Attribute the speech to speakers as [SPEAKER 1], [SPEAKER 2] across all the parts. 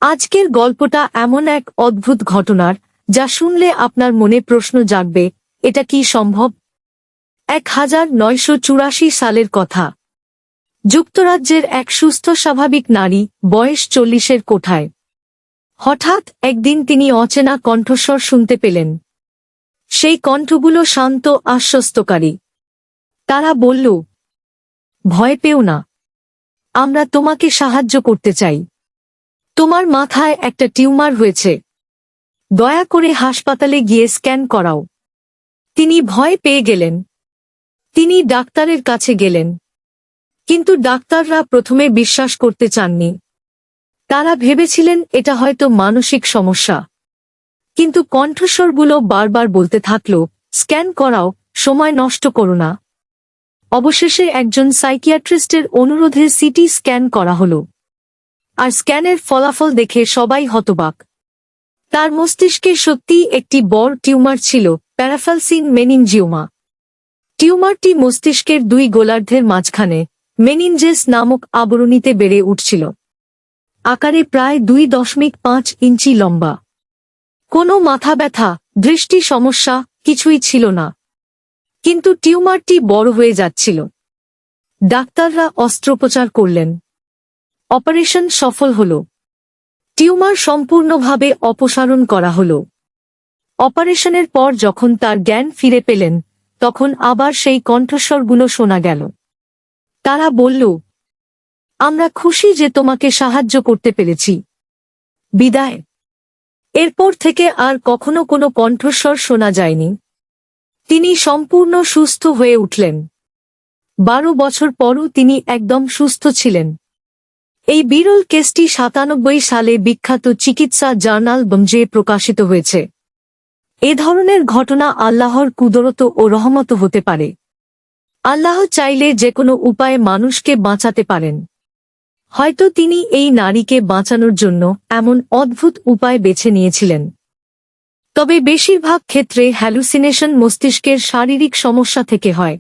[SPEAKER 1] আজকের গল্পটা এমন এক অদ্ভুত ঘটনার, যা শুনলে আপনার মনে প্রশ্ন জাগবে, এটা কি সম্ভব? 1984 সালের কথা। যুক্তরাজ্যের এক সুস্থ স্বাভাবিক নারী, বয়স 40-এর কোঠায়। হঠাৎ একদিন তিনি অচেনা কণ্ঠস্বর শুনতে পেলেন। সেই কণ্ঠগুলো শান্ত, আশ্বস্তকারী। তারা বলল, ভয় পেও না, আমরা তোমাকে সাহায্য করতে চাই। তোমার মাথায় একটা টিউমার হয়েছে, দয়া করে হাসপাতালে গিয়ে স্ক্যান করাও। তিনি ভয় পেয়ে গেলেন। তিনি ডাক্তারের কাছে গেলেন, কিন্তু ডাক্তাররা প্রথমে বিশ্বাস করতে চাননি। তারা ভেবেছিলেন এটা হয়তো মানসিক সমস্যা। কিন্তু কণ্ঠস্বরগুলো বারবার বলতে থাকল, স্ক্যান করাও, সময় নষ্ট করো না। অবশেষে একজন সাইকিয়াট্রিস্টের অনুরোধে সিটি স্ক্যান করা হলো। আর স্ক্যানের ফলাফল দেখে সবাই হতবাক। তার মস্তিষ্কে সত্যিই একটি বড় টিউমার ছিল, প্যারাফ্যালসিন মেনিনজিওমা। টিউমারটি মস্তিষ্কের দুই গোলার্ধের মাঝখানে মেনিনজেস নামক আবরণীতে বেড়ে উঠছিল। আকারে প্রায় 2.5 ইঞ্চি লম্বা। কোনো মাথা ব্যথা, দৃষ্টি সমস্যা কিছুই ছিল না। কিন্তু টিউমারটি বড় হয়ে যাচ্ছিল। ডাক্তাররা অস্ত্রোপচার করলেন। অপারেশন সফল হল। টিউমার সম্পূর্ণভাবে অপসারণ করা হল। অপারেশনের পর যখন তার জ্ঞান ফিরে পেলেন, তখন আবার সেই কণ্ঠস্বরগুলো শোনা গেল। তারা বলল, আমরা খুশি যে তোমাকে সাহায্য করতে পেরেছি। বিদায়। এরপর থেকে আর কখনো কোনো কণ্ঠস্বর শোনা যায়নি। তিনি সম্পূর্ণ সুস্থ হয়ে উঠলেন। 12 বছর পরও তিনি একদম সুস্থ ছিলেন। এই বিরল কেসটি 97 সালে বিখ্যাত চিকিৎসা জার্নাল বমজে প্রকাশিত হয়েছে। এ ধরনের ঘটনা আল্লাহর কুদরত ও রহমত হতে পারে। আল্লাহ চাইলে যে কোনো উপায়ে মানুষকে বাঁচাতে পারেন। হয়তো তিনি এই নারীকে বাঁচানোর জন্য এমন অদ্ভুত উপায় বেছে নিয়েছিলেন। তবে বেশিরভাগ ক্ষেত্রে হ্যালুসিনেশন মস্তিষ্কের শারীরিক সমস্যা থেকে হয়।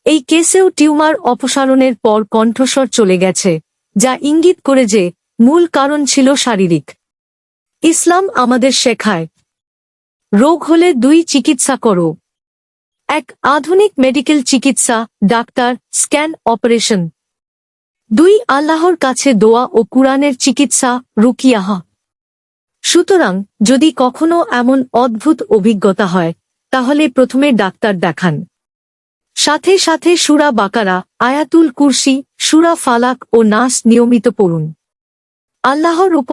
[SPEAKER 1] এই কেসেও টিউমার অপসারণের পর কণ্ঠস্বর চলে গেছে, যা ইঙ্গিত করে যে মূল কারণ ছিল শারীরিক। ইসলাম আমাদের শেখায়, রোগ হলে 2 চিকিৎসা করো। 1 আধুনিক মেডিকেল চিকিৎসা, ডাক্তার, স্ক্যান, অপারেশন। 2 আল্লাহর কাছে দোয়া ও কুরআনের চিকিৎসা, রুকিয়াহ। সুতরাং যদি কখনো এমন অদ্ভুত অভিজ্ঞতা হয়, তাহলে প্রথমে ডাক্তার দেখান। সাথে সাথে সূরা বাকারা, আয়াতুল কুরসি, সূরা ফালাক ও নাস নিয়মিত পড়ুন। আল্লাহর উপর